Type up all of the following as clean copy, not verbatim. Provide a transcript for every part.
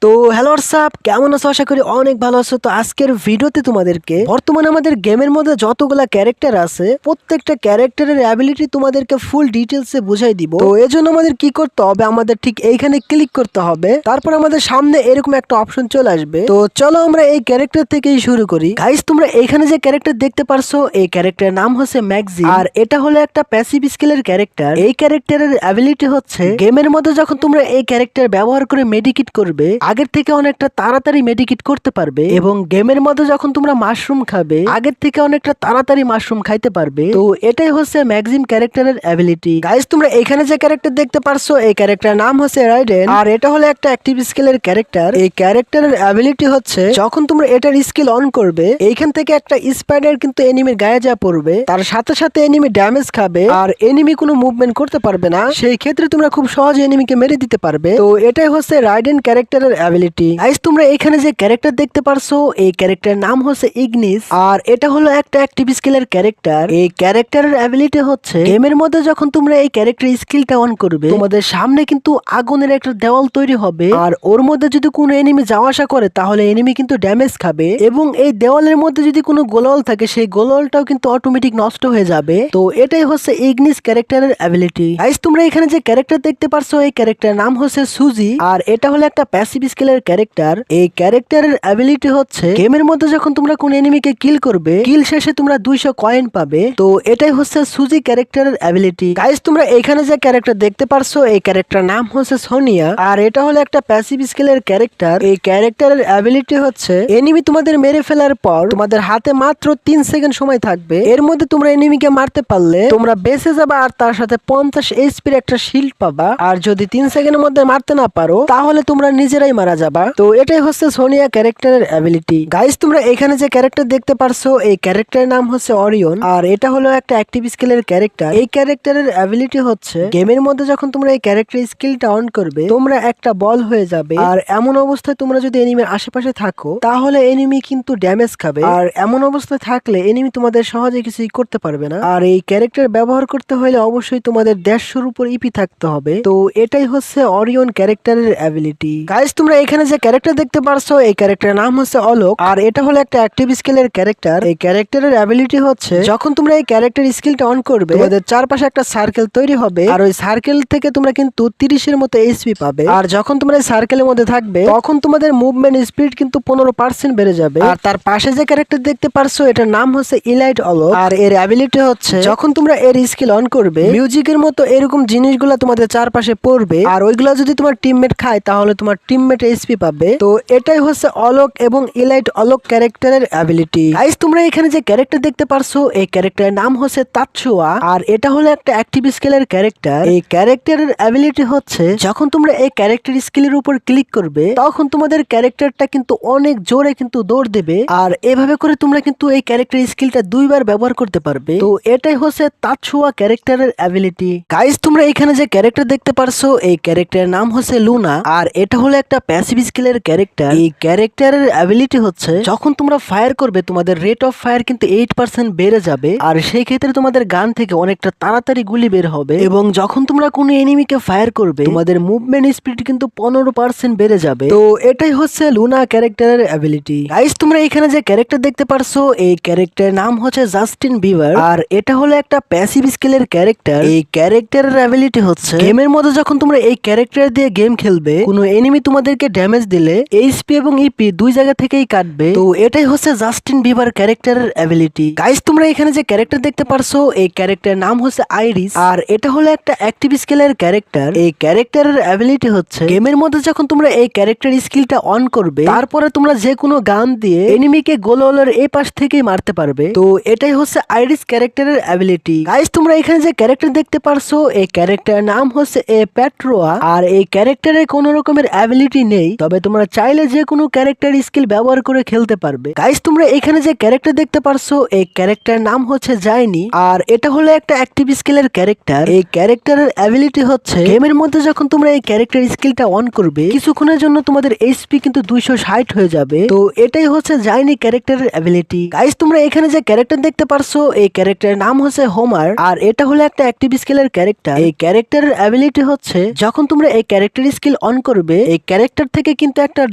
তো hello WhatsApp, কেমন আছো? আশা করি অনেক ভালো আছো। তো আজকের ভিডিওতে তোমাদেরকে বর্তমানে আমাদের গেমের মধ্যে যতগুলা ক্যারেক্টার আছে প্রত্যেকটা ক্যারেক্টারের অ্যাবিলিটি তোমাদেরকে ফুল ডিটেলসে বুঝাই দিব। তো এজন্য আমাদের কি করতে হবে, আমাদের ঠিক এইখানে ক্লিক করতে হবে, তারপর আমাদের সামনে এরকম একটা অপশন চলে আসবে। তো চলো আমরা এই ক্যারেক্টার থেকেই শুরু করি। গাইস, তোমরা এইখানে যে ক্যারেক্টার দেখতে পারছো এই ক্যারেক্টারের নাম হচ্ছে ম্যাগজি, আর এটা হলো একটা প্যাসিভ স্কিলের ক্যারেক্টার। এই ক্যারেক্টারের অ্যাবিলিটি হচ্ছে গেমের মধ্যে যখন তোমরা এই ক্যারেক্টার ব্যবহার করে মেডিকেট করবে আগের থেকে অনেকটা তাড়াতাড়ি মেডিকেট করতে পারবে, এবং গেমের মধ্যে যখন তোমরা মাশরুম খাবে আগের থেকে অনেকটা তাড়াতাড়ি মাশরুম খাইতে পারবে। তো এটাই হচ্ছে ম্যাক্সিম ক্যারেক্টারের অ্যাবিলিটি। গাইস, তোমরা এখানে যে ক্যারেক্টার দেখতে পারছো এই ক্যারেক্টার নাম হচ্ছে রাইডেন, আর এটা হলো একটা অ্যাক্টিভ স্কিলের ক্যারেক্টার। এই ক্যারেক্টারের অ্যাবিলিটি হচ্ছে যখন তোমরা এটার স্কিল অন করবে এইখান থেকে একটা স্পাইডার কিন্তু এনিমির গায়ে যা পড়বে তার সাথে সাথে এনিমি ড্যামেজ খাবে, আর এনিমি কোনো মুভমেন্ট করতে পারবে না। সেই ক্ষেত্রে তোমরা খুব সহজে এনিমিকে মেরে দিতে পারবে। তো এটাই হচ্ছে রাইডেন ক্যারেক্টারের অ্যাবিলিটি। গাইস, তোমরা এখানে যে ক্যারেক্টার দেখতে পারছো এই ক্যারেক্টারের নাম হচ্ছে ইগনিস, আর এটা হলো একটা অ্যাক্টিভ স্কিলের ক্যারেক্টার। এই ক্যারেক্টারের অ্যাবিলিটি হচ্ছে গেমের মধ্যে যখন তোমরা এই ক্যারেক্টার স্কিলটা অন করবে তোমাদের সামনে কিন্তু আগুনের একটা দেওয়াল তৈরি হবে, আর ওর মধ্যে যদি কোনো এনিমি যাওয়া আসা করে তাহলে এনিমি কিন্তু ড্যামেজ খাবে, এবং এই দেওয়ালের মধ্যে যদি কোনো গোলওয়াল থাকে সেই গোলওয়ালটাও কিন্তু অটোমেটিক নষ্ট হয়ে যাবে। তো এটাই হচ্ছে ইগনিস ক্যারেক্টারের অ্যাবিলিটি। গাইস, তোমরা এখানে যে ক্যারেক্টার দেখতে পারছো এই ক্যারেক্টারের নাম হচ্ছে সুজি, আর এটা হলো একটা প্যাসিভ স্কিলের ক্যারেক্টার। এই ক্যারেক্টারের অ্যাবিলিটি হচ্ছে গেমের মধ্যে যখন তোমরা কোন এনিমিকে কিল করবে কিল শেষে তোমরা 200 কয়েন পাবে। তো এটাই হচ্ছে সুজি ক্যারেক্টারের অ্যাবিলিটি। গাইস, তোমরা এখানে যে ক্যারেক্টার দেখতে পারছো এই ক্যারেক্টার নাম হচ্ছে সোনিয়া, আর এটা হলো একটা প্যাসিভ স্কিলের ক্যারেক্টার। এই ক্যারেক্টারের অ্যাবিলিটি হচ্ছে এনিমি তোমাদের মেরে ফেলার পর তোমাদের হাতে মাত্র 3 সেকেন্ড সময় থাকবে, এর মধ্যে তোমরা এনিমিকে মারতে পারলে তোমরা বেঁচে যাবা, আর তার সাথে 50 এইচপির একটা শিল্ড পাবা, আর যদি 3 সেকেন্ডের মধ্যে মারতে না পারো তাহলে তোমরা নিজেরাই মারা যাবা। তো এটাই হচ্ছে সোনিয়া ক্যারেক্টারের অ্যাবিলিটি। গাইস, তোমরা এখানে যে ক্যারেক্টার দেখতে পারছো এই ক্যারেক্টারের নাম হচ্ছে অরিয়ন, আর এটা হলো একটা অ্যাক্টিভ স্কিলের ক্যারেক্টার। এই ক্যারেক্টারের অ্যাবিলিটি হচ্ছে গেমের মধ্যে যখন তোমরা এই ক্যারেক্টার স্কিলটা অন করবে তোমরা একটা বল হয়ে যাবে, আর এমন অবস্থায় তোমরা যদি এনিমির আশেপাশে থাকো তাহলে এনিমি কিন্তু ড্যামেজ খাবে, আর এমন অবস্থায় থাকলে এনিমি তোমাদের সহজে কিছুই করতে পারবে না। আর এই ক্যারেক্টার ব্যবহার করতে হলে অবশ্যই তোমাদের 150 উপর ইপি থাকতে হবে। তো এটাই হচ্ছে অরিয়ন ক্যারেক্টারের অ্যাবিলিটি। গাইস, তোমরা এখানে যে ক্যারেক্টার দেখতে পারছো এই ক্যারেক্টারের নাম হচ্ছে অলোক, আর এটা হলো একটা অ্যাক্টিভ স্কিলের ক্যারেক্টার। এই ক্যারেক্টারের অ্যাবিলিটি হচ্ছে যখন তোমরা এই ক্যারেক্টার স্কিলটা অন করবে তোমাদের চারপাশে একটা সার্কেল তৈরি হবে, আর ওই সার্কেল থেকে তোমরা কিন্তু 30 এর মতো এইচপি পাবে, আর যখন তোমরা এই সার্কেলের মধ্যে থাকবে তখন তোমাদের মুভমেন্ট স্পিড কিন্তু 15% বেড়ে যাবে। আর তার পাশে যে ক্যারেক্টার দেখতে পারছো এটার নাম হচ্ছে ইলাইট অলোক, আর এর অ্যাবিলিটি হচ্ছে যখন তোমরা এর স্কিল অন করবে মিউজিকের মতো এরকম জিনিসগুলো তোমাদের চারপাশে পড়বে, আর ওইগুলা যদি তোমার টিমমেট খায় তাহলে তোমার টিমমেট এইচপি পাবে। তো এটাই হচ্ছে অলোক এবং ইলাইট অলোক ক্যারেক্টারের অ্যাবিলিটি। গাইস, তোমরা এখানে যে ক্যারেক্টার দেখতে পারছো এই ক্যারেক্টারের নাম হচ্ছে তাৎসুয়া, আর এটা হলো একটা অ্যাক্টিভ স্কিলের ক্যারেক্টার। এই ক্যারেক্টারের অ্যাবিলিটি হচ্ছে যখন তোমরা এই ক্যারেক্টার স্কিলের উপর ক্লিক করবে তখন তোমাদের ক্যারেক্টারটা কিন্তু অনেক জোরে কিন্তু দৌড় দেবে, আর এভাবে করে তোমরা কিন্তু এই ক্যারেক্টার স্কিলটা 2 বার ব্যবহার করতে পারবে। তো এটাই হচ্ছে তাৎসুয়া ক্যারেক্টারের অ্যাবিলিটি। গাইস, তোমরা এখানে যে ক্যারেক্টার দেখতে পারছো এই ক্যারেক্টারের নাম হচ্ছে লুনা, আর এটা হলো একটা প্যাসিভ স্কিলের ক্যারেক্টার। এই ক্যারেক্টারের অ্যাবিলিটি হচ্ছে যখন তোমরা ফায়ার করবে তোমাদের রেট অফ ফায়ার কিন্তু 8% বেড়ে যাবে, আর সেই ক্ষেত্রে তোমাদের গান থেকে অনেকটা তাড়াতাড়ি গুলি বের হবে, এবং যখন তোমরা কোনো এনিমিকে ফায়ার করবে তোমাদের মুভমেন্ট স্পিড কিন্তু 15% বেড়ে যাবে। তো এটাই হচ্ছে লুনা ক্যারেক্টারের অ্যাবিলিটি। গাইস, তোমরা এখানে যে ক্যারেক্টার দেখতে পারছো এই ক্যারেক্টারের নাম হচ্ছে জাস্টিন বিবার, আর এটা হলো একটা প্যাসিভ স্কিলের ক্যারেক্টার। এই ক্যারেক্টারের অ্যাবিলিটি হচ্ছে গেমের মধ্যে যখন তোমরা এই ক্যারেক্টার দিয়ে গেম খেলবে কোনো এনিমি তোমাদেরকে ড্যামেজ দিলে এইচপি এবং ইপি 2 জায়গা থেকেই কাটবে। তো এটাই হচ্ছে জাস্টিন বিবার ক্যারেক্টারের অ্যাবিলিটি। গাইস, তোমরা এখানে যে ক্যারেক্টার দেখতে পারছো এই ক্যারেক্টারের নাম হচ্ছে আইরিস, আর এটা হলো একটা অ্যাক্টিভ স্কিলের ক্যারেক্টার। এই ক্যারেক্টারের অ্যাবিলিটি হচ্ছে গেমের মধ্যে যখন তোমরা এই ক্যারেক্টার স্কিলটা অন করবে তারপরে তোমরা যে কোনো গান দিয়ে এনিমিকে গোলওয়ালের এই পাশ থেকেই মারতে পারবে। তো এটাই হচ্ছে আইরিস ক্যারেক্টারের অ্যাবিলিটি। গাইস, তোমরা এখানে যে ক্যারেক্টার দেখতে পারছো এই ক্যারেক্টারের নাম হচ্ছে পেট্রোয়া, আর এই ক্যারেক্টারে কোনো রকমের অ্যাবিলিটি নেই, তবে তোমরা চাইলে যে কোনো ক্যারেক্টার স্কিল ব্যবহার করে খেলতে পারবে। গাইস, তোমরা এখানে যে ক্যারেক্টার দেখতে পারছো এই ক্যারেক্টারের নাম হচ্ছে জাইনি, আর এটা হলো একটা অ্যাক্টিভ স্কিলের ক্যারেক্টার। এই ক্যারেক্টারের অ্যাবিলিটি হচ্ছে গেমের মধ্যে যখন তোমরা এই ক্যারেক্টার স্কিলটা অন করবে কিছুক্ষণের জন্য তোমাদের এইচপি কিন্তু 260 হয়ে যাবে। তো এটাই হচ্ছে জাইনি ক্যারেক্টারের অ্যাবিলিটি। গাইস, তোমরা এখানে যে ক্যারেক্টার দেখতে পারছো এই ক্যারেক্টারের নাম হচ্ছে হোমার, আর এটা হলো একটা অ্যাক্টিভ স্কিলের ক্যারেক্টার। এই ক্যারেক্টারের অ্যাবিলিটি হচ্ছে যখন তোমরা এই ক্যারেক্টার স্কিল অন করবে এই ক্যারেক্টার ক্যারেক্টার থেকে কিন্তু একটা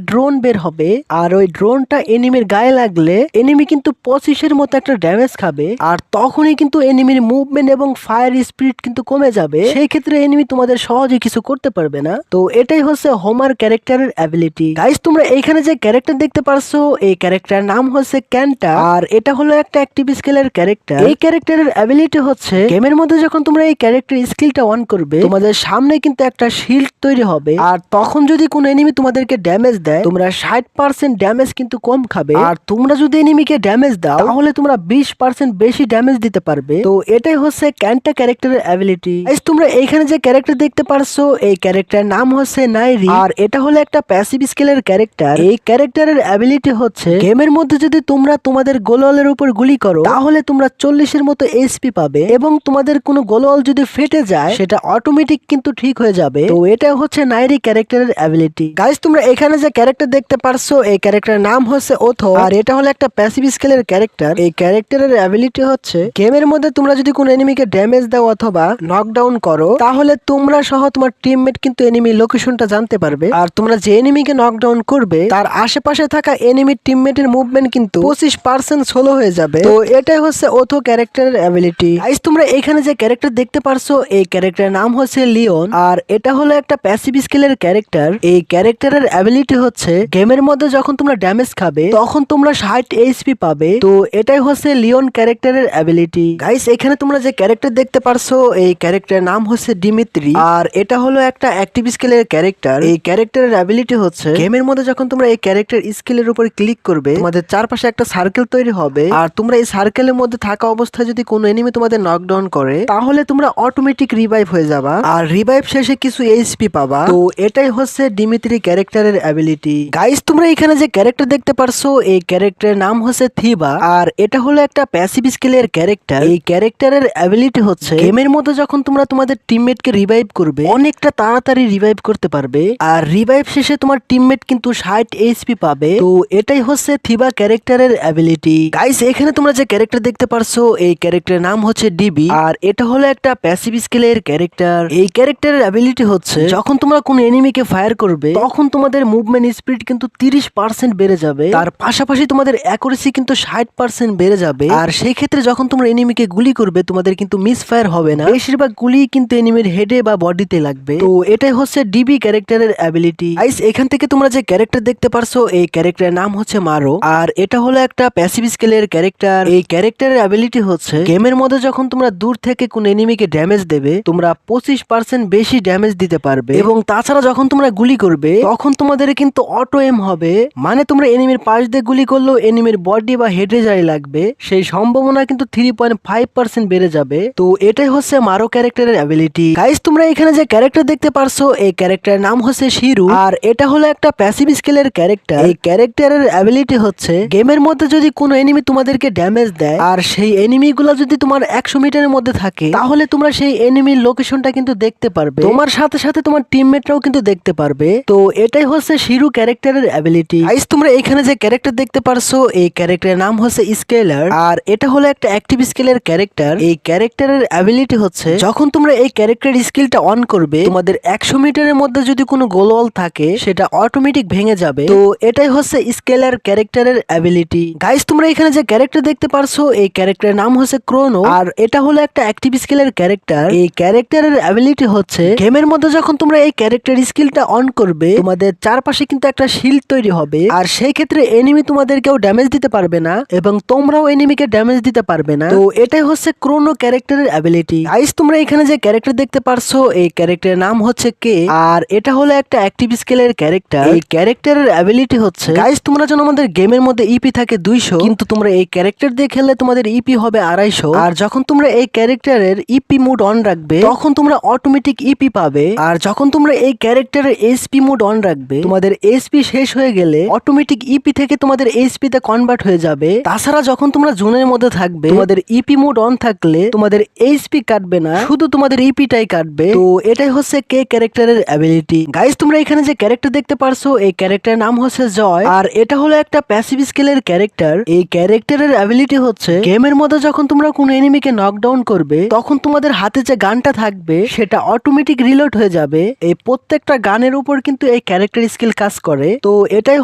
ড্রোন বের হবে, আর ওই ড্রোনটা এনিমির গায়ে লাগলে এনিমি কিন্তু 25-এর মতো একটা ড্যামেজ খাবে, আর তখনই কিন্তু এনিমির মুভমেন্ট এবং ফায়ার স্পিড কিন্তু কমে যাবে। সেই ক্ষেত্রে এনিমি তোমাদের সহজে কিছু করতে পারবে না। তো এটাই হচ্ছে হোমার ক্যারেক্টারের অ্যাবিলিটি। গাইস তোমরা এইখানে যে ক্যারেক্টার দেখতে পারছো, এই ক্যারেক্টার নাম হচ্ছে ক্যান্টা, আর এটা হলো একটা অ্যাক্টিভ স্কিলের ক্যারেক্টার। এই ক্যারেক্টারের অ্যাবিলিটি হচ্ছে গেমের মধ্যে যখন তোমরা এই ক্যারেক্টার স্কিলটা অন করবে, তোমাদের সামনে কিন্তু একটা শিল্ড তৈরি হবে, আর তখন যদি কোনো এনিমি তোমাদেরকে ড্যামেজ দেয়, তোমরা 60% ড্যামেজ কিন্তু কম খাবে। আর তোমরা যদি এনিমিকে ড্যামেজ দাও, তাহলে তোমরা 20% বেশি ড্যামেজ দিতে পারবে। তো এটাই হচ্ছে ক্যান্টা ক্যারেক্টারের অ্যাবিলিটি। তোমরা এইখানে যে ক্যারেক্টার দেখতে পারছো, এই ক্যারেক্টার নাম হচ্ছে নাইরি, আর এটা হলো একটা প্যাসিভ স্কিলের ক্যারেক্টার। এই ক্যারেক্টারের অ্যাবিলিটি হচ্ছে গেমের মধ্যে যদি তোমরা তোমাদের গোলওয়ালের উপর গুলি করো, তাহলে তোমরা 40-এর মতো এইচপি পাবে, এবং তোমাদের কোনো গোলওয়াল যদি ফেটে যায়, সেটা অটোমেটিক কিন্তু ঠিক হয়ে যাবে। তো এটা হচ্ছে নাইরি ক্যারেক্টারের অ্যাবিলিটি। গাইস তোমরা এখানে যে ক্যারেক্টার দেখতে পারছো, এই ক্যারেক্টারের নাম হচ্ছে ওথো, আর এটা হলো একটা প্যাসিভ স্কিলের ক্যারেক্টার। এই ক্যারেক্টারের অ্যাবিলিটি হচ্ছে গেমের মধ্যে তোমরা যদি কোনো এনিমিকে ড্যামেজ দাও অথবা নকডাউন করো, তাহলে তোমরা সহ তোমার টিমমেট কিন্তু এনিমি লোকেশনটা জানতে পারবে, আর তোমরা যে এনিমিকে নকডাউন করবে তার আশেপাশে থাকা এনিমির টিমমেটের মুভমেন্ট কিন্তু 25% স্লো হয়ে যাবে। তো এটাই হচ্ছে ওথো ক্যারেক্টারের অ্যাবিলিটি। গাইস তোমরা এখানে যে ক্যারেক্টার দেখতে পারছো, এই ক্যারেক্টারের নাম হচ্ছে লিওন, আর এটা হলো একটা প্যাসিভ স্কিলের ক্যারেক্টার। এই ক্যারেক্টারের অ্যাবিলিটি হচ্ছে গেমের মধ্যে যখন তোমরা ড্যামেজ খাবে, তখন তোমরা 60 এইচপি পাবে। তো এটাই হচ্ছে লিওন ক্যারেক্টারের অ্যাবিলিটি। গাইস এখানে তোমরা যে ক্যারেক্টার দেখতে পারছো, এই ক্যারেক্টারের নাম হচ্ছে ডিমিত্রি, আর এটা হলো একটা অ্যাক্টিভ স্কিলের ক্যারেক্টার। এই ক্যারেক্টারের অ্যাবিলিটি হচ্ছে গেমের মধ্যে যখন তোমরা এই ক্যারেক্টার স্কিলের উপর ক্লিক করবে, তোমাদের চারপাশে একটা সার্কেল তৈরি হবে, আর তোমরা এই সার্কেলের মধ্যে থাকা অবস্থায় যদি কোনো এনিমি তোমাদের নকডাউন করে, তাহলে তোমরা অটোমেটিক রিভাইভ হয়ে যাবা, আর রিভাইভ শেষে কিছু এইচপি পাবা। তো এটাই হচ্ছে ডিমিত্রি ক্যারেক্টারের অ্যাবিলিটি। গাইস তোমরা এখানে যে ক্যারেক্টার দেখতে পারছো, এই ক্যারেক্টারের নাম হচ্ছে থিবা, আর এটা হলো একটা প্যাসিভ স্কিলের ক্যারেক্টার। এই ক্যারেক্টারের অ্যাবিলিটি হচ্ছে গেমের মধ্যে যখন তোমরা তোমাদের টিমমেটকে রিভাইভ করবে, অনেকটা তাড়াতাড়ি রিভাইভ করতে পারবে, আর রিভাইভ শেষে তোমার টিমমেট কিন্তু 60 এইচপি পাবে। তো এটাই হচ্ছে থিবা ক্যারেক্টারের অ্যাবিলিটি। গাইস এখানে তোমরা যে ক্যারেক্টার দেখতে পারছো, এই ক্যারেক্টারের নাম হচ্ছে ডিবি, আর এটা হলো একটা প্যাসিভ স্কিলের ক্যারেক্টার। এই ক্যারেক্টারের অ্যাবিলিটি হচ্ছে যখন তোমরা কোনো এনিমিকে ফায়ার করবে, তখন তোমাদের মুভমেন্ট স্পিড কিন্তু 30% বেড়ে যাবে, তার পাশাপাশি তোমাদের অ্যাকুরেসি কিন্তু 60% বেড়ে যাবে। আর সেই ক্ষেত্রে যখন তোমরা এনিমিকে গুলি করবে, তোমাদের কিন্তু মিস ফায়ার হবে না, বেশিরভাগ গুলি কিন্তু এনিমির হেডে বা বডিতে লাগবে। তো এটাই হচ্ছে ডিবি ক্যারেক্টারের অ্যাবিলিটি। গাইস এখান থেকে তোমরা যে ক্যারেক্টার দেখতে পারছো, এই ক্যারেক্টারের নাম হচ্ছে মারো, আর এটা হলো একটা প্যাসিভ স্কিলের ক্যারেক্টার। এই ক্যারেক্টারের অ্যাবিলিটি হচ্ছে গেমের মধ্যে যখন তোমরা দূর থেকে কোন এনিমিকে ড্যামেজ দেবে, তোমরা 25% বেশি ড্যামেজ দিতে পারবে, এবং তাছাড়া যখন তোমরা গুলি করবে, তখন তোমাদের কিন্তু অটো এম হবে, মানে তোমরা এনিমির পাশ দিয়ে গুলি করলেও এনিমির বডি বা হেডে যাই লাগবে, সেই সম্ভাবনা কিন্তু 3.5% বেড়ে যাবে। তো এটাই হচ্ছে মারো ক্যারেক্টারের অ্যাবিলিটি। গাইস তোমরা এখানে যে ক্যারেক্টার দেখতে পারছো, এই ক্যারেক্টারের নাম হচ্ছে শিরু, আর এটা হলো একটা প্যাসিভ স্কিলের ক্যারেক্টার। এই ক্যারেক্টারের অ্যাবিলিটি হচ্ছে গেমের মধ্যে যদি কোনো এনিমি তোমাদেরকে ড্যামেজ দেয়, আর সেই এনিমি গুলা যদি তোমার 100 মিটারের মধ্যে থাকে, তাহলে তোমরা সেই এনিমির লোকেশনটা কিন্তু দেখতে পারবে, তোমার সাথে সাথে তোমার টিমমেটরাও কিন্তু দেখতে পারবে। তো এটাই হচ্ছে শিরু ক্যারেক্টারের অ্যাবিলিটি। গাইস তোমরা এখানে যে ক্যারেক্টার দেখতে পারছো, এই ক্যারেক্টারের নাম হচ্ছে স্কেলার, আর এটা হলো একটা অ্যাক্টিভ স্কিলের ক্যারেক্টার। এই ক্যারেক্টারের অ্যাবিলিটি হচ্ছে যখন তোমরা এই ক্যারেক্টার স্কিলটা অন করবে, তোমাদের 100 মিটারের মধ্যে যদি কোনো গোলওয়াল থাকে, সেটা অটোমেটিক ভেঙে যাবে। তো এটাই হচ্ছে স্কেলার ক্যারেক্টারের অ্যাবিলিটি। গাইস তোমরা এখানে যে ক্যারেক্টার দেখতে পারছো, এই ক্যারেক্টারের নাম হচ্ছে ক্রোনো, আর এটা হলো একটা অ্যাক্টিভ স্কিলের ক্যারেক্টার। এই ক্যারেক্টারের অ্যাবিলিটি হচ্ছে গেমের মধ্যে যখন তোমরা এই ক্যারেক্টার স্কিলটা অন করবে, তোমাদের চারপাশে কিন্তু একটা শিল্ড তৈরি হবে, আর সেই ক্ষেত্রে এনিমি তোমাদেরকেও ড্যামেজ দিতে পারবে না, এবং তোমরাও এনিমিকে ড্যামেজ দিতে পারবে না। তো এটাই হচ্ছে ক্রোনো ক্যারেক্টারের অ্যাবিলিটি। গাইস তোমরা এখানে যে ক্যারেক্টার দেখতে পারছো, এই ক্যারেক্টারের নাম হচ্ছে কে, আর এটা হলো একটা অ্যাক্টিভ স্কিলের ক্যারেক্টার। এই ক্যারেক্টারের অ্যাবিলিটি হচ্ছে গাইস তোমরা যেন আমাদের গেমের মধ্যে ইপি থাকে 200, কিন্তু তোমরা এই ক্যারেক্টার দিয়ে খেললে তোমাদের ইপি হবে 250, আর যখন তোমরা এই ক্যারেক্টারের ইপি মোড অন রাখবে, তখন তোমরা অটোমেটিক ইপি পাবে, আর যখন তোমরা এই ক্যারেক্টারের এসপি মোড অন রাখবে, তোমাদের এসপি শেষ হয়ে গেলে অটোমেটিক ইপি থেকে তোমাদের এসপি তে কনভার্ট হয়ে যাবে। তাছাড়া যখন তোমরা জোনের মধ্যে থাকবে, তোমাদের ইপি মোড অন থাকলে তোমাদের এইচপি কাটবে না, শুধু তোমাদের ইপিটাই কাটবে। তো এটাই হচ্ছে কে ক্যারেক্টারের অ্যাবিলিটি। গাইস তোমরা এখানে যে ক্যারেক্টার দেখতে পারছো, এই ক্যারেক্টারের নাম হচ্ছে জয়, আর এটা হলো একটা প্যাসিভ স্কিলের ক্যারেক্টার। এই ক্যারেক্টারের অ্যাবিলিটি হচ্ছে গেমের মধ্যে যখন তোমরা কোনো এনিমিকে নকডাউন করবে, তখন তোমাদের হাতে যে গানটা থাকবে, সেটা অটোমেটিক রিলোড হয়ে যাবে। এই প্রত্যেকটা গানের উপর কিন্তু এই ক্যারেক্টার স্কিল কাজ করে। তো এটাই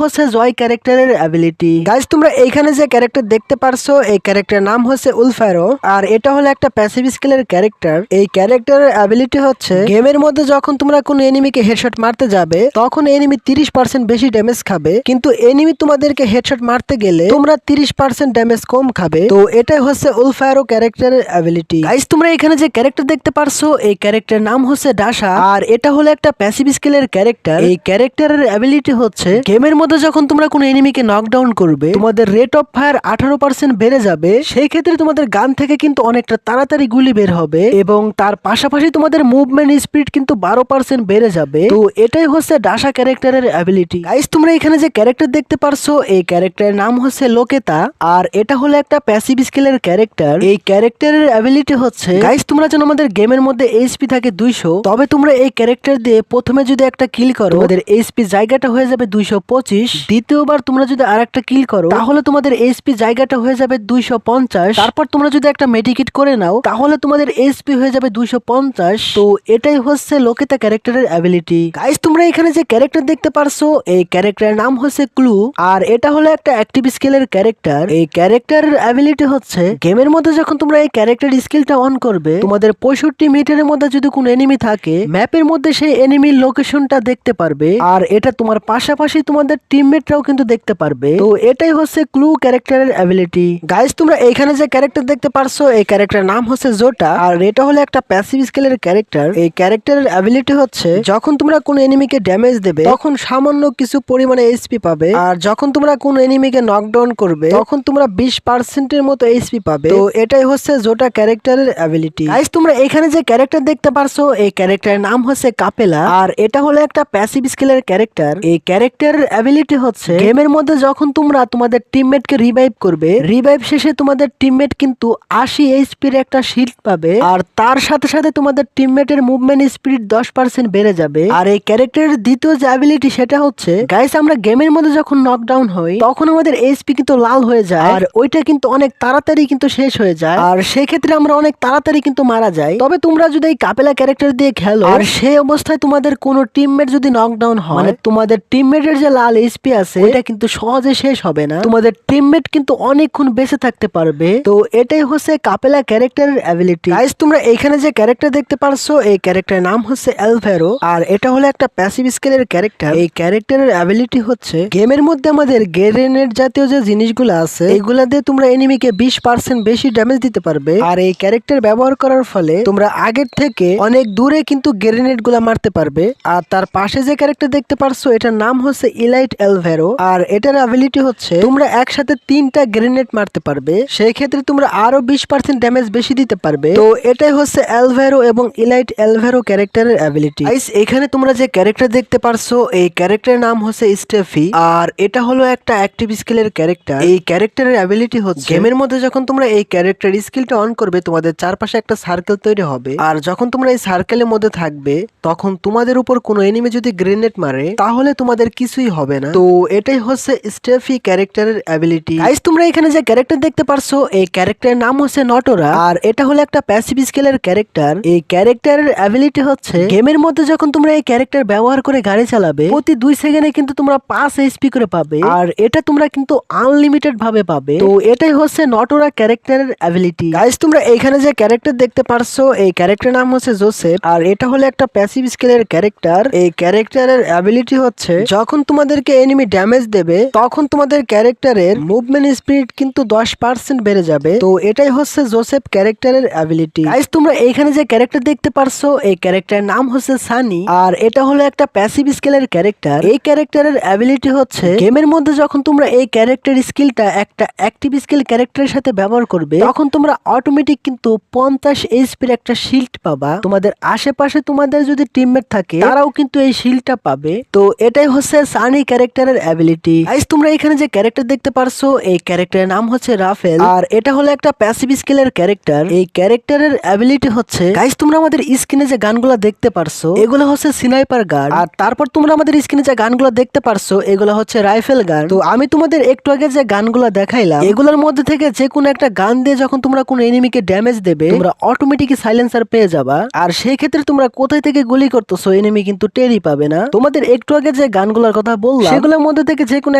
হচ্ছে জয় ক্যারেক্টারের অ্যাবিলিটি। গাইস তোমরা এইখানে যে ক্যারেক্টার দেখতে পারছো এই ক্যারেক্টারের নাম হচ্ছে উলফারো, আর এটা হলো একটা প্যাসিভ স্কিলের ক্যারেক্টার। এই ক্যারেক্টারের অ্যাবিলিটি হচ্ছে গেমের মধ্যে যখন তোমরা কোনো এনিমিকে হেডশট মারতে যাবে তখন এনিমি 30% বেশি ড্যামেজ খাবে, কিন্তু এনিমি তোমাদেরকে হেডশট মারতে গেলে তোমরা 30% ড্যামেজ কম খাবে। তো এটাই হচ্ছে উলফারো ক্যারেক্টারের অ্যাবিলিটি। গাইস তোমরা এখানে যে ক্যারেক্টার দেখতে পারছো এই ক্যারেক্টারের নাম হচ্ছে ডাসা, আর এটা হলো একটা প্যাসিভ স্কিলের ক্যারেক্টার। এই ক্যারেক্টারের অ্যাবিলিটি হচ্ছে গেমের মধ্যে যখন তোমরা কোনো এনিমিকে নকডাউন করবে তোমাদের রেট অফ ফায়ার 18% বেড়ে যাবে। সেই ক্ষেত্রে তোমাদের গান থেকে কিন্তু অনেকটা তাড়াতাড়ি গুলি বের হবে এবং তার পাশাপাশি তোমাদের মুভমেন্ট স্পিড কিন্তু 12% বেড়ে যাবে। তো এটাই হচ্ছে ডাসা ক্যারেক্টারের অ্যাবিলিটি। গাইস তোমরা এখানে যে ক্যারেক্টার দেখতে পারছো এই ক্যারেক্টারের নাম হচ্ছে লোকেতা, আর এটা হলো একটা প্যাসিভ স্কিলের ক্যারেক্টার। এই ক্যারেক্টারের অ্যাবিলিটি হচ্ছে গাইস তোমরা যেন আমাদের গেমের মধ্যে এইচপি থাকে 200, তবে তোমরা এই ক্যারেক্টার দিয়ে প্রথমে যদি একটা কিল করো তোমাদের এইচপি জায়গাটা হয়ে যাবে 225, দ্বিতীয়বার তোমরা যদি আরেকটা কিল করো তাহলে তোমাদের এইচপি জায়গাটা হয়ে যাবে 250, তারপর তোমরা যদি একটা মেডিকেট করে নাও তাহলে তোমাদের এইচপি হয়ে যাবে 250। তো এটাই হচ্ছে লোকেতা ক্যারেক্টারের অ্যাবিলিটি। গাইস তোমরা এখানে যে ক্যারেক্টার দেখতে পারছো এই ক্যারেক্টারের নাম হচ্ছে ক্লু, আর এটা হলো একটা অ্যাক্টিভ স্কিলের ক্যারেক্টার। এই ক্যারেক্টারের অ্যাবিলিটি হচ্ছে গেমের মধ্যে যখন তোমরা এই ক্যারেক্টার স্কিলটা অন করবে তোমাদের 65 মিটারের মধ্যে যদি কোনো এনিমি থাকে ম্যাপের মধ্যে সেই এনিমির লোকেশনটা দেখতে পারবে, আর এটা তোমার পাশাপাশি তোমাদের টিমমেটরাও কিন্তু দেখতে পারবে। তো এটাই হচ্ছে ক্লু ক্যারেক্টারের অ্যাবিলিটি। গাইস তোমরা এখানে যে ক্যারেক্টার দেখতে পারছো এই ক্যারেক্টারের নাম হচ্ছে জোটা, আর এটা হলো একটা প্যাসিভ স্কিলের ক্যারেক্টার। এই ক্যারেক্টারের অ্যাবিলিটি হচ্ছে যখন তোমরা কোনো এনিমিকে ড্যামেজ দেবে তখন সামান্য কিছু পরিমাণে এইচপি পাবে, আর যখন তোমরা কোনো এনিমিকে নকডাউন করবে তখন তোমরা 20% এর মতো এইচপি পাবে। তো এটাই হচ্ছে জোটা ক্যারেক্টারের অ্যাবিলিটি। গাইস তোমরা এখানে যে ক্যারেক্টার দেখতে পারছো এই ক্যারেক্টারের নাম হচ্ছে কাপেলা, আর এটা হলো একটা প্যাসিভ স্কিলের ক্যারেক্টার। এই ক্যারেক্টারের অ্যাবিলিটি হচ্ছে গেমের মধ্যে যখন তোমরা তোমাদের টিমমেটকে রিভাইভ করবে রিভাইভ শেষে তোমাদের টিমমেট কিন্তু 80 এইচপির একটা শিল্ড পাবে, আর তার সাথে সাথে তোমাদের টিমমেটের মুভমেন্ট স্পিড 10% বেড়ে যাবে। আর এই ক্যারেক্টারের দ্বিতীয় যে অ্যাবিলিটি সেটা হচ্ছে গাইস আমরা গেমের মধ্যে যখন নকডাউন হই তখন আমাদের এইচপি কিন্তু লাল হয়ে যায়, আর ওইটা কিন্তু অনেক তাড়াতাড়ি কিন্তু শেষ হয়ে যায়, আর সেই ক্ষেত্রে আমরা অনেক তাড়াতাড়ি কিন্তু মারা যাই। তবে তোমরা যদি এই কাপেলা ক্যারেক্টার দিয়ে খেলো আর সেই অবস্থায় তোমাদের কোনো টিমমেট যদি নকডাউন হয় মানে তোমাদের টিমমেটের যে লাল এইচপি আছে ওইটা কিন্তু সহজে শেষ হবে না, তোমাদের টিমমেট কিন্তু অনেকক্ষণ বেঁচে থাকতে পারবে। তো এটাই হচ্ছে কাপেলা ক্যারেক্টারের অ্যাবিলিটি। গাইস তোমরা এখানে যে ক্যারেক্টার দেখতে পারছো এই ক্যারেক্টারের নাম হচ্ছে এলভেরো, আর এটা হলো একটা প্যাসিভ স্কিলের ক্যারেক্টার। এই ক্যারেক্টারের অ্যাবিলিটি হচ্ছে গেমের মধ্যে আমাদের গ্রেনেড জাতীয় যে জিনিসগুলো আছে এগুলা দিয়ে তোমরা এনিমিকে 20% বেশি ড্যামেজ দিতে পারবে, আর এই ক্যারেক্টার ব্যবহার করার ফলে তোমরা আগের থেকে অনেক দূরে কিন্তু গ্রেনেড গুলা মারতে পারবে। আর তার পাশে যে ক্যারেক্টার দেখতে পারছো এটার নাম হচ্ছে ইলাইট এলভেরো, আর এটার অ্যাবিলিটি হচ্ছে তোমরা একসাথে 3টা গ্রেনেড মারতে পারবে, সেই ক্ষেত্রে তোমরা আরো 20% ড্যামেজ বেশি দিতে পারবে। তো এটাই হচ্ছে এলভেরো এবং ইলাইট এলভেরো ক্যারেক্টারের অ্যাবিলিটি। গাইস এখানে তোমরা যে ক্যারেক্টার দেখতে পারছো এই ক্যারেক্টারের নাম হচ্ছে স্টেফি, আর এটা হলো একটা অ্যাক্টিভ স্কিলের ক্যারেক্টার। এই ক্যারেক্টারের অ্যাবিলিটি হচ্ছে গেমের মধ্যে যখন তোমরা এই ক্যারেক্টার স্কিলটা অন করবে তোমাদের চারপাশে একটা সার্কেল তৈরি হবে, আর যখন তোমরা এই সার্কেলের মধ্যে থাকবে তখন তোমাদের উপর কোনো এনিমি যদি গ্রেনেড মারে তাহলে তোমাদের কিছুই হবে না। তো এটাই হচ্ছে স্টেফি ক্যারেক্টারের অ্যাবিলিটি। গাইস তোমরা এখানে যে ক্যারেক্টার দেখতে পারছো এই ক্যারেক্টারের নাম হচ্ছে নটোরা, আর এটা হলো একটা প্যাসিভ স্কিলের ক্যারেক্টার। এই ক্যারেক্টারের অ্যাবিলিটি হচ্ছে গেমের মধ্যে যখন তোমরা এই ক্যারেক্টার ব্যবহার করে গাড়ি চালাবে প্রতি 2 সেকেন্ডে কিন্তু তোমরা 5 এইচপি করে পাবে, আর এটা তোমরা কিন্তু আনলিমিটেড ভাবে পাবে। তো এটাই হচ্ছে নটোরা ক্যারেক্টারের অ্যাবিলিটি। গাইস তোমরা এখানে যে ক্যারেক্টার দেখতে পারছো এই ক্যারেক্টারের নাম হচ্ছে জোসেফ, আর এটা হলো একটা প্যাসিভ স্কিলের ক্যারেক্টার। এই ক্যারেক্টারের অ্যাবিলিটি হচ্ছে যখন তোমাদেরকে এনিমি ড্যামেজ দেবে তখন তোমাদের ক্যারেক্টারের মুভমেন্ট স্পিড কিন্তু 10% বেড়ে যাবে। তো এটাই হচ্ছে জোসেফ ক্যারেক্টারের অ্যাবিলিটি। গাইস তোমরা এখানে যে ক্যারেক্টার দেখতে পারছো এই ক্যারেক্টারের নাম হচ্ছে সানি, আর এটা হলো একটা প্যাসিভ স্কিলের ক্যারেক্টার। এই ক্যারেক্টারের অ্যাবিলিটি হচ্ছে গেমের মধ্যে যখন তোমরা এই ক্যারেক্টার স্কিলটা একটা অ্যাক্টিভ স্কিল ক্যারেক্টারের সাথে ব্যবহার করবে তখন তোমরা অটোমেটিক কিন্তু 50 এইচপির একটা শিল্ড পাবা, তোমাদের আশেপাশে তোমাদের যদি টিমমেট থাকে তারাও কিন্তু এই শিল্ডটা পাবে। তো এটাই হচ্ছে সানি ক্যারেক্টারের অ্যাবিলিটি। গাইস তোমরা এখানে যে ক্যারেক্টার দেখতে পারছো এই ক্যারেক্টারের নাম হচ্ছে রাফেল, আর এটা হলো একটা প্যাসিভ স্কিলের ক্যারেক্টার। এই ক্যারেক্টারের অ্যাবিলিটি হচ্ছে গাইস তোমরা আমাদের স্ক্রিনে যে গানগুলো দেখতে পারছো এগুলো হচ্ছে স্নাইপার গান, আর তারপর তোমরা আমাদের স্ক্রিনে যে গানগুলো দেখতে পারছো এগুলো হচ্ছে রাইফেল গান। তো আমি তোমাদের একটু আগে যে গানগুলো দেখাইলাম এগুলোর মধ্যে থেকে যে কোনো একটা গান দিয়ে যখন তোমরা কোনো এনিমিকে ড্যামেজ দেবে তোমরা অটোমেটিক সাইলেন্সার পেয়ে যাবা, আর সেই ক্ষেত্রে তোমরা কোথায় থেকে গুলি করতেছো এনিমি কিন্তু টেরই পাবে যাবে না। তোমাদের একটু আগে যে গানগুলোর কথা বললাম সেগুলোর মধ্যে থেকে যে কোনো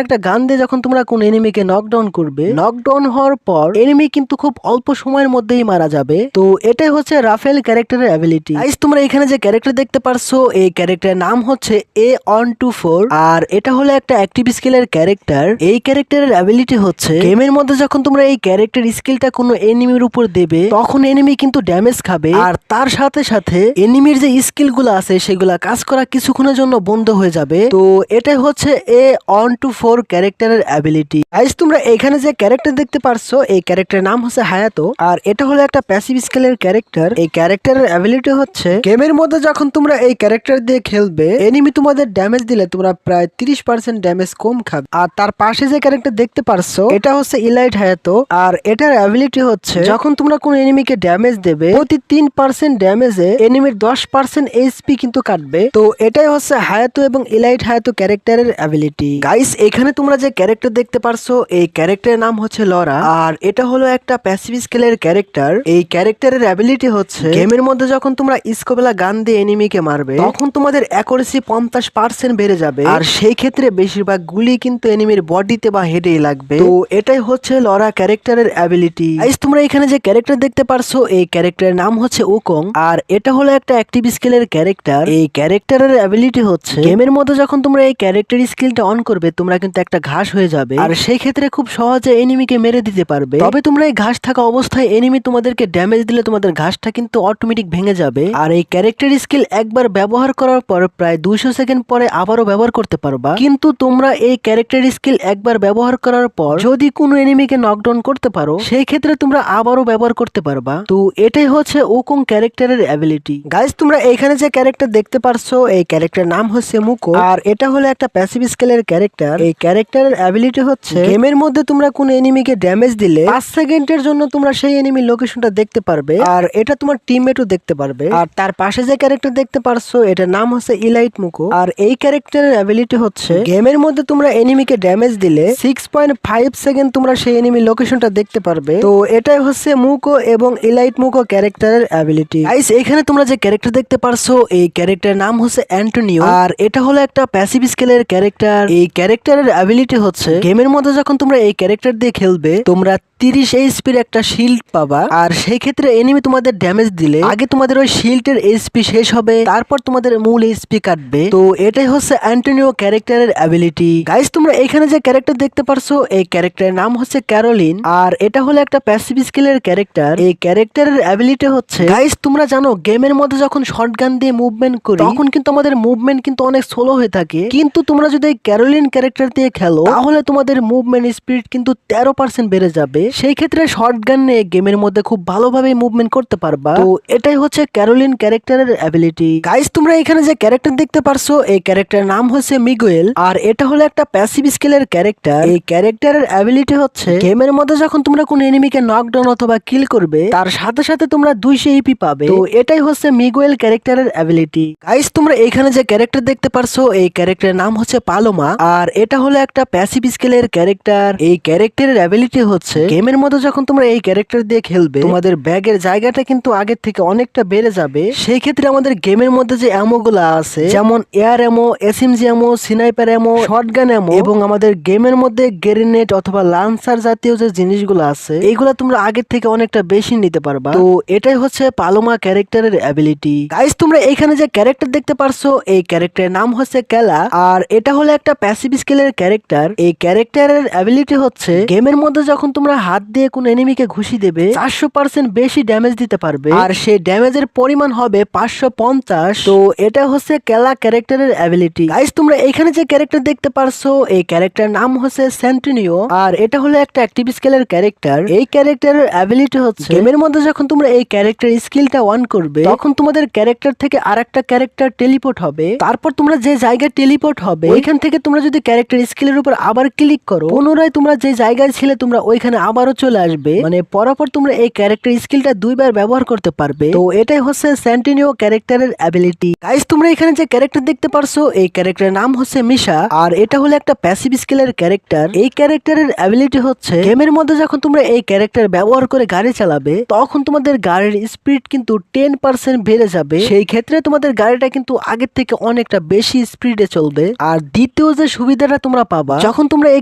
একটা গান দিয়ে যখন তোমরা কোন এনিমিকে নকডাউন করবে, নকডাউন হওয়ার পর এনিমি কিন্তু খুব অল্প সময়ের মধ্যেই মারা যাবে। তো এটাই হচ্ছে রাফেল ক্যারেক্টারের অ্যাবিলিটি। গাইস তোমরা এখানে যে ক্যারেক্টার দেখতে পারছো এই ক্যারেক্টারের নাম হচ্ছে A124 আর এটা হলো একটা অ্যাক্টিভ স্কিলের ক্যারেক্টার। এই ক্যারেক্টারের অ্যাবিলিটি হচ্ছে গেমের মধ্যে যখন তোমরা এই ক্যারেক্টার স্কিলটা কোনো এনিমির উপর দেবে তখন এনিমি কিন্তু ড্যামেজ খাবে, আর তার সাথে সাথে এনিমির যে স্কিল গুলো আছে সেগুলা কাজ করা কিছুক্ষণের জন্য বন্ধ হয়ে যাবে। তো এটাই হচ্ছে A124 ক্যারেক্টারের অ্যাবিলিটি। গাইস তোমরা এখানে যে ক্যারেক্টার দেখতে পারছো এই ক্যারেক্টারের নাম হচ্ছে হায়াতো, আর এটা হলো একটা প্যাসিভ স্কিলের ক্যারেক্টার। এই ক্যারেক্টারের অ্যাবিলিটি হচ্ছে গেমের মধ্যে যখন তোমরা এই ক্যারেক্টার দিয়ে খেলবে এনিমি তোমাদের ড্যামেজ দিলে তোমরা প্রায় 30% ড্যামেজ কম খাবে। আর তার পাশে যে ক্যারেক্টার দেখতে পারছো এটা হচ্ছে ইলাইট হায়াতো, আর এটার অ্যাবিলিটি হচ্ছে যখন তোমরা কোন এনিমিকে ড্যামেজ দেবে প্রতি 3% ড্যামেজে এনিমির 10% এইচপি কিন্তু কাটবে। তো এটাই হচ্ছে হায়াতো এবং ইলাইট হায়াতো ক্যারেক্টারের অ্যাবিলিটি। গাইস এখানে তোমরা যে ক্যারেক্টার দেখতে পারছো এই ক্যারেক্টারের নাম হচ্ছে লরা, আর এটা হলো একটা প্যাসিভ স্কিলের ক্যারেক্টার। এই ক্যারেক্টারের অ্যাবিলিটি হচ্ছে গেমের মধ্যে যখন তোমরা স্কোপেলা গান দিয়ে এনিমিকে মারবে তখন তোমাদের অ্যাকুরেসি 50% বেড়ে যাবে, আর সেই ক্ষেত্রে বেশিরভাগ গুলি কিন্তু এনিমির বডিতে বা হেডেই লাগবে। তো এটাই হচ্ছে লরা ক্যারেক্টারের অ্যাবিলিটি। গাইস তোমরা এখানে যে ক্যারেক্টার দেখতে পারছো এই ক্যারেক্টারের নাম হচ্ছে উকং, আর এটা হলো একটা অ্যাক্টিভ স্কিলের ক্যারেক্টার। এই ক্যারেক্টারের অ্যাবিলিটি হচ্ছে গেমের মধ্যে যখন তোমরা এই ক্যারেক্টার স্কিলটা অন করবে তোমরা কিন্তু একটা ঘাস হয়ে যাবে, আর সেই ক্ষেত্রে খুব সহজে এনিমিকে মেরে দিতে পারবে। তবে তোমরা এই ঘাস থাকা অবস্থায় এনিমি তোমাদেরকে ড্যামেজ দিলে তোমাদের ঘাসটা কিন্তু অটোমেটিক ভেঙে যাবে। আর এই ক্যারেক্টার স্কিল একবার ব্যবহার করার পর প্রায় 200 সেকেন্ড পরে আবারও ব্যবহার করতে পারবা। কিন্তু তোমরা এই ক্যারেক্টার স্কিল একবার ব্যবহার করার পর যদি কোনো এনিমিকে নকডাউন করতে পারো সেই ক্ষেত্রে তোমরা আবারও ব্যবহার করতে পারবা। তো এটাই হচ্ছে উকং ক্যারেক্টারের অ্যাবিলিটি। গাইস তোমরা এখানে যে ক্যারেক্টার দেখতে পারছো এই ক্যারেক্টার নাম হচ্ছে মুকো, আর এটা হলো একটা প্যাসিভ স্কিলের ক্যারেক্টার। এই ক্যারেক্টারের অ্যাবিলিটি হচ্ছে গেমের মধ্যে তোমরা কোন এনিমিকে ড্যামেজ দিলে 5 সেকেন্ডের জন্য তোমরা সেই এনিমির লোকেশনটা দেখতে পারবে, আর এটা তোমার টিমমেটও দেখতে পারবে। আর তার পাশে যে ক্যারেক্টার দেখতে পারছো এটার নাম হচ্ছে ইলাইট মুকো, আর এই ক্যারেক্টারের অ্যাবিলিটি হচ্ছে গেমের মধ্যে তোমরা এনিমিকে ড্যামেজ দিলে 6.5 সেকেন্ড তোমরা সেই এনিমির লোকেশনটা দেখতে পারবে। তো এটাই হচ্ছে মুকো এবং ইলাইট মুকো ক্যারেক্টারের অ্যাবিলিটি। গাইস এখানে তোমরা যে ক্যারেক্টার দেখতে পারছো এই ক্যারেক্টারের নাম হচ্ছে অ্যান্টোনিও, আর এটা হলো একটা প্যাসিভ স্কিলের ক্যারেক্টার। এই ক্যারেক্টারের অ্যাবিলিটি হচ্ছে গেমের মধ্যে যখন তোমরা এই ক্যারেক্টার দিয়ে খেলবে তোমরা 30 এইচপির একটা শিল্ড পাবা, আর সেই ক্ষেত্রে এনিমি তোমাদের ড্যামেজ দিলে আগে তোমাদের ওই শিল্ডের এইচপি শেষ হবে তারপর তোমাদের মূল এইচপি কাটবে। তো এটাই হচ্ছে অ্যান্টোনিও ক্যারেক্টারের অ্যাবিলিটি। গাইস তোমরা এখানে যে ক্যারেক্টার দেখতে পারছো এই ক্যারেক্টারের নাম হচ্ছে ক্যারোলিন, আর এটা হলো একটা প্যাসিভ স্কিলের ক্যারেক্টার। এই ক্যারেক্টারের অ্যাবিলিটি হচ্ছে গাইস তোমরা জানো গেমের মধ্যে যখন শটগান দিয়ে মুভমেন্ট করি তখন কিন্তু আমাদের মুভমেন্ট কিন্তু অনেক স্লো হয়ে থাকে, কিন্তু তোমরা যদি এই ক্যারোলিন ক্যারেক্টার দিয়ে খেলো তাহলে তোমাদের মুভমেন্ট স্পিড কিন্তু 13% বেড়ে যাবে। সেই ক্ষেত্রে শটগান নিয়ে গেমের মধ্যে খুব ভালোভাবে মুভমেন্ট করতে পারবা। তো এটাই হচ্ছে ক্যারোলিন ক্যারেক্টারের অ্যাবিলিটি। গাইস তোমরা এখানে যে ক্যারেক্টার দেখতে পারছো এই ক্যারেক্টারের নাম হচ্ছে মিগুয়েল, আর এটা হলো একটা প্যাসিভ স্কিলের ক্যারেক্টার। এই ক্যারেক্টারের অ্যাবিলিটি হচ্ছে গেমের মধ্যে যখন তোমরা কোন এনিমিকে নকডাউন অথবা কিল করবে তার সাথে সাথে তোমরা 200 ইপি পাবে। তো এটাই হচ্ছে মিগুয়েল ক্যারেক্টারের অ্যাবিলিটি। গাইস তোমরা এখানে যে ক্যারেক্টার দেখতে পারছো এই ক্যারেক্টারের নাম হচ্ছে পালোমা, আর এটা হলো একটা প্যাসিভ স্কিলের ক্যারেক্টার। এই ক্যারেক্টারের অ্যাবিলিটি হচ্ছে গেমের মধ্যে যখন তোমরা এই ক্যারেক্টার দিয়ে খেলবে তোমাদের ব্যাগের জায়গাটা কিন্তু আগের থেকে অনেকটা বেড়ে যাবে। সেই ক্ষেত্রে আমাদের গেমের মধ্যে যে অ্যামো গুলা আছে যেমন এয়ার অ্যামো, এসএমজি অ্যামো, স্নাইপার অ্যামো, শটগান অ্যামো এবং আমাদের গেমের মধ্যে গ্রেনেড অথবা লান্সার জাতীয় যে জিনিসগুলো আছে এইগুলা তোমরা আগের থেকে অনেকটা বেশি নিতে পারবা। তো এটাই হচ্ছে পালোমা ক্যারেক্টারের অ্যাবিলিটি। গাইস তোমরা এখানে যে ক্যারেক্টার দেখতে পারছো এই ক্যারেক্টারের নাম হচ্ছে ক্যালা, আর এটা হলো একটা প্যাসিভ স্কিলের ক্যারেক্টার। এই ক্যারেক্টারের অ্যাবিলিটি হচ্ছে গেমের মধ্যে যখন তোমরা হাত দিয়ে কোন এনিমিকে ঘুষি দেবে 400% বেশি ড্যামেজ দিতে পারবে, আর সেই ড্যামেজের পরিমাণ হবে 550। তো এটা হচ্ছে ক্যালা ক্যারেক্টারের অ্যাবিলিটি। গাইস তোমরা এখানে যে ক্যারেক্টার দেখতে পারছো এই ক্যারেক্টার নাম হচ্ছে সেন্টিনিও, আর এটা হলো একটা অ্যাক্টিভ স্কিলের ক্যারেক্টার। এই ক্যারেক্টারের অ্যাবিলিটি হচ্ছে গেমের মধ্যে যখন তোমরা এই ক্যারেক্টার স্কিলটা অন করবে তখন তোমাদের ক্যারেক্টার থেকে আরেকটা ক্যারেক্টার টেলিপোর্ট হবে, তারপর তোমরা যে জায়গায় টেলিপোর্ট হবে ওইখান থেকে তোমরা যদি ক্যারেক্টার স্কিলের উপর আবার ক্লিক করো পুনরায় তোমরা যে জায়গায় ছিলে তোমরা ওইখানে আবারও চলে আসবে, মানে পরপর তোমরা এই ক্যারেক্টার স্কিলটা দুইবার ব্যবহার করতে পারবে। তো এটাই হচ্ছে সেন্টিনিও ক্যারেক্টারের অ্যাবিলিটি। গাইস তোমরা এখানে যে ক্যারেক্টার দেখতে পারছো এই ক্যারেক্টারের নাম হচ্ছে মিশা, আর এটা হলো একটা প্যাসিভ স্কিলের ক্যারেক্টার। এই ক্যারেক্টারের অ্যাবিলিটি হচ্ছে গেমের মধ্যে যখন তোমরা এই ক্যারেক্টার ব্যবহার করে গাড়ি চালাবে তখন তোমাদের গাড়ির স্পিড কিন্তু 10% বেড়ে যাবে। সেই ক্ষেত্রে তোমাদের গাড়িটা কিন্তু আগের থেকে থেকে অনেকটা বেশি স্পিডে চলবে। আর দ্বিতীয় যে সুবিধাটা তোমরা পাবা, যখন তোমরা এই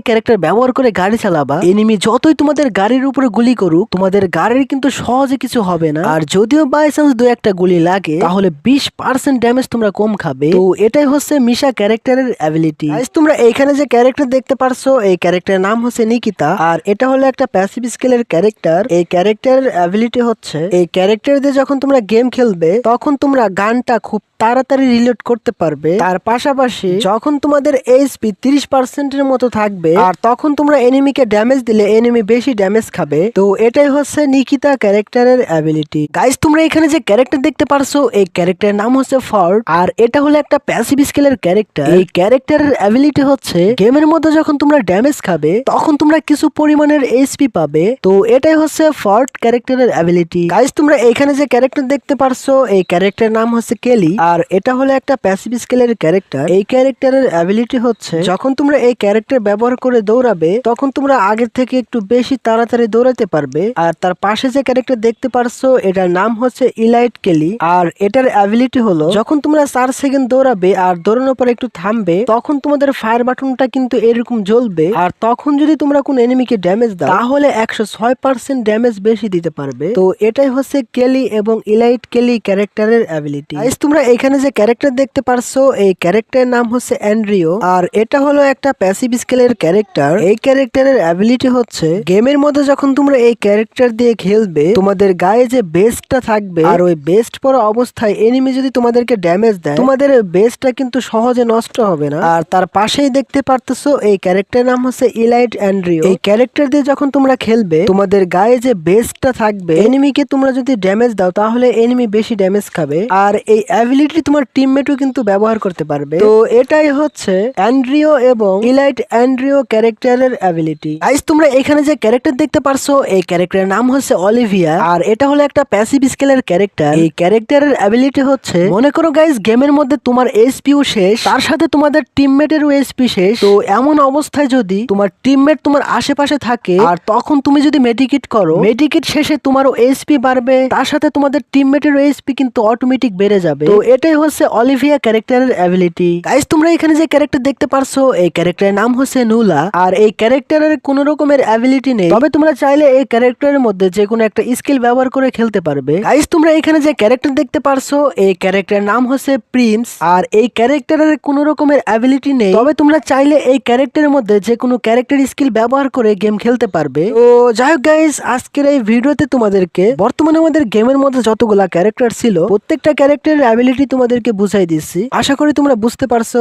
ক্যারেক্টার ব্যবহার করে গাড়ি চালাবা, এনিমি যতই তোমাদের গাড়ির উপরে গুলি করুক, তোমাদের গাড়ির কিন্তু সহজে কিছু হবে না। আর যদিও বাই চান্স দু একটা গুলি লাগে, তাহলে 20% ড্যামেজ তোমরা কম খাবে। তো এটাই হচ্ছে মিশা ক্যারেক্টারের অ্যাবিলিটি। তোমরা এখানে যে ক্যারেক্টার দেখতে পারছো, এই ক্যারেক্টারের নাম হচ্ছে নিকিতা, আর এটা হলো একটা প্যাসিভ স্কিলের ক্যারেক্টার। এই ক্যারেক্টারের অ্যাবিলিটি হচ্ছে, এই ক্যারেক্টার দিয়ে যখন তোমরা গেম খেলবে, তখন তোমরা গানটা খুব তাড়াতাড়ি রিলোড করতে পারবে। তার পাশাপাশি যখন তোমাদের এইচপি 30%-এর মতো থাকবে, আর তখন তোমরা এনিমিকে ড্যামেজ দিলে এনিমি বেশি ড্যামেজ খাবে। তো এটাই হচ্ছে নিকিতা ক্যারেক্টারের অ্যাবিলিটি। গাইস, তোমরা এখানে যে ক্যারেক্টার দেখতে পারছো, এই ক্যারেক্টারের নাম হচ্ছে ফর্ট, আর এটা হলো একটা প্যাসিভ স্কিলের ক্যারেক্টার। এই ক্যারেক্টারের অ্যাবিলিটি হচ্ছে, গেমের মধ্যে যখন তোমরা ড্যামেজ খাবে, তখন তোমরা কিছু পরিমাণের এইচপি পাবে। তো এটাই হচ্ছে ফর্ট ক্যারেক্টারের অ্যাবিলিটি। গাইস, তোমরা এখানে যে ক্যারেক্টার দেখতে পারছো, এই ক্যারেক্টারের নাম হচ্ছে কেলি, আর এটা হলো একটা প্যাসিভ স্কিলের ক্যারেক্টার। এই ক্যারেক্টারের অ্যাবিলিটি হচ্ছে, যখন তোমরা এই ক্যারেক্টার ব্যবহার করে দৌড়াবে, তখন তোমরা আগের থেকে একটু বেশি তাড়াতাড়ি দৌড়াতে পারবে। আর তার পাশে যে ক্যারেক্টার দেখতে পারছো, এটার নাম হচ্ছে ইলাইট কেলি, আর এটার অ্যাবিলিটি হলো, যখন তোমরা 4 সেকেন্ড দৌড়াবে আর দৌড়ানোর পর একটু থামবে, তখন তোমাদের ফায়ার বাটনটা কিন্তু এরকম জ্বলবে। আর তখন যদি তোমরা কোন এনিমিকে ড্যামেজ দাও, তাহলে 106% ড্যামেজ বেশি দিতে পারবে। তো এটাই হচ্ছে কেলি এবং ইলাইট কেলি ক্যারেক্টারের অ্যাবিলিটি। তোমরা এখানে যে ক্যারেক্টার দেখতে পারছো, এই ক্যারেক্টারের নাম হচ্ছে অ্যান্ড্রিও, আর এটা হলো একটা প্যাসিভ স্কিলের ক্যারেক্টার। এই ক্যারেক্টারের অ্যাবিলিটি হচ্ছে, গেমের মধ্যে যখন তোমরা এই ক্যারেক্টার দিয়ে খেলবে, তোমাদের গায়ে যে বেস্টটা থাকবে, আর ওই বেস্ট পরা অবস্থায় এনিমি যদি তোমাদেরকে ড্যামেজ দেয়, তোমাদের বেস্টটা কিন্তু সহজে নষ্ট হবে না। আর তার পাশেই দেখতে পারতেছো, এই ক্যারেক্টারের নাম হচ্ছে ইলাইট অ্যান্ড্রিও। এই ক্যারেক্টার দিয়ে যখন তোমরা খেলবে, তোমাদের গায়ে যে বেস্টটা থাকবে, এনিমিকে তোমরা যদি ড্যামেজ দাও, তাহলে এনিমি বেশি ড্যামেজ খাবে। আর এই অ্যাবিলিটি তোমার টিমমেটও কিন্তু ব্যবহার করতে পারবে। তো এটাই হচ্ছে অ্যান্ড্রিও এবং ইলাইট অ্যান্ড্রিও ক্যারেক্টারের অ্যাবিলিটি। গাইস, তোমরা এখানে যে ক্যারেক্টার দেখতে পারছো, এই ক্যারেক্টারের নাম হচ্ছে অলিভিয়া, আর এটা হলো একটা প্যাসিভ স্কিলের ক্যারেক্টার। এই ক্যারেক্টারের অ্যাবিলিটি হচ্ছে, মনে করো গাইস, গেমের মধ্যে তোমার এইচপিও শেষ, তার সাথে তোমাদের টিমমেটেরও এইচপি শেষ। তো এমন অবস্থায় যদি তোমার টিমমেট তোমার আশেপাশে থাকে, আর তখন তুমি যদি মেডিকেট করো, মেডিকেট শেষে তোমারও এইচপি বাড়বে, তার সাথে তোমাদের টিমমেটেরও এইচপি কিন্তু অটোমেটিক বেড়ে যাবে। তো এটাই হচ্ছে অলিভিয়া ক্যারেক্টারের অ্যাবিলিটি। গাইস, তোমরা এখানে যে ক্যারেক্টার দেখতে পারছো, এই ক্যারেক্টারের নাম হচ্ছে নুলা, আর এই ক্যারেক্টারের কোন রকমের অ্যাবিলিটি নেই, তবে তোমরা চাইলে এই ক্যারেক্টারের মধ্যে যে কোনো একটা স্কিল ব্যবহার করে খেলতে পারবে। গাইস, তোমরা এখানে যে ক্যারেক্টার দেখতে পারছো, এই ক্যারেক্টারের নাম হচ্ছে প্রিন্স, আর এই ক্যারেক্টারের কোন রকমের অ্যাবিলিটি নেই, তবে তোমরা চাইলে এই ক্যারেক্টারের মধ্যে যে কোনো ক্যারেক্টার স্কিল ব্যবহার করে গেম খেলতে পারবে। তো যাই হোক গাইস, আজকের এই ভিডিওতে তোমাদেরকে বর্তমানে আমাদের গেমের মধ্যে যতগুলা ক্যারেক্টার ছিল, প্রত্যেকটা ক্যারেক্টারের অ্যাবিলিটি তোমাদেরকে বুঝাই দিচ্ছি। আশা করি তোমরা বুঝতে পারছো।